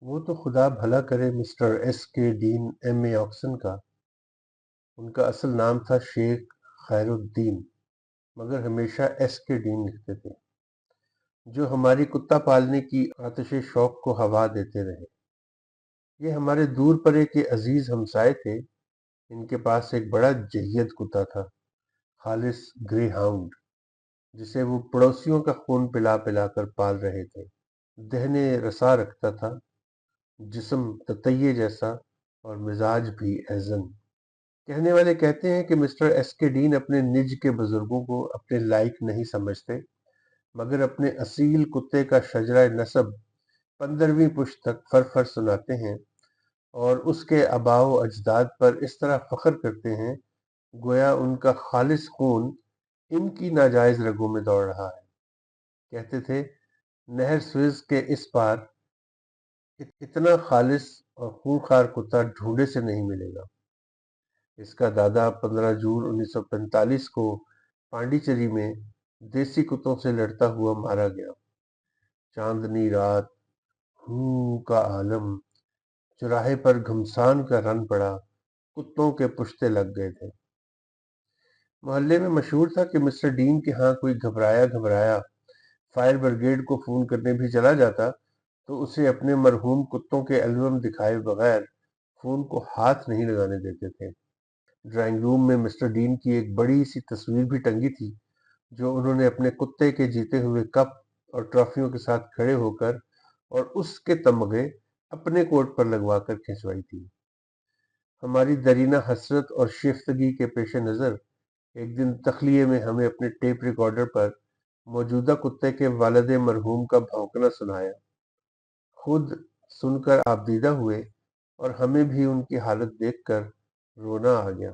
وہ تو خدا بھلا کرے مسٹر ایس کے ڈین ایم اے آکسن کا۔ ان کا اصل نام تھا شیخ خیر الدین، مگر ہمیشہ ایس کے ڈین لکھتے تھے، جو ہماری کتا پالنے کی آتش شوق کو ہوا دیتے رہے۔ یہ ہمارے دور پرے کے عزیز ہمسائے تھے۔ ان کے پاس ایک بڑا جہید کتا تھا، خالص گرے ہاؤنڈ، جسے وہ پڑوسیوں کا خون پلا پلا کر پال رہے تھے۔ دہنے رسا رکھتا تھا، جسم تتیے جیسا اور مزاج بھی ایزن۔ کہنے والے کہتے ہیں کہ مسٹر ایس کے ڈین اپنے نج کے بزرگوں کو اپنے لائق نہیں سمجھتے، مگر اپنے اصیل کتے کا شجرہ نسب 15ویں پشت تک فر فر سناتے ہیں، اور اس کے آباء و اجداد پر اس طرح فخر کرتے ہیں گویا ان کا خالص خون ان کی ناجائز رگوں میں دوڑ رہا ہے۔ کہتے تھے نہر سوئز کے اس پار اتنا خالص اور خونخوار کتا ڈھونڈے سے نہیں ملے گا۔ اس کا دادا 15 جون 1945 کو پانڈیچری میں دیسی کتوں سے لڑتا ہوا مارا گیا۔ چاندنی رات، ہو کا عالم، چوراہے پر گھمسان کا رن پڑا، کتوں کے پشتے لگ گئے تھے۔ محلے میں مشہور تھا کہ مسٹر ڈین کے ہاں کوئی گھبرایا فائر بریگیڈ کو فون کرنے بھی چلا جاتا تو اسے اپنے مرحوم کتوں کے البم دکھائے بغیر فون کو ہاتھ نہیں لگانے دیتے تھے۔ ڈرائنگ روم میں مسٹر ڈین کی ایک بڑی سی تصویر بھی ٹنگی تھی، جو انہوں نے اپنے کتے کے جیتے ہوئے کپ اور ٹرافیوں کے ساتھ کھڑے ہو کر اور اس کے تمغے اپنے کوٹ پر لگوا کر کھنچوائی تھی۔ ہماری درینہ حسرت اور شیفتگی کے پیش نظر ایک دن تخلیے میں ہمیں اپنے ٹیپ ریکارڈر پر موجودہ کتے کے والد مرحوم کا بھونکنا سنایا۔ خود سن کر آپ دیدہ ہوئے اور ہمیں بھی ان کی حالت دیکھ کر رونا آ گیا۔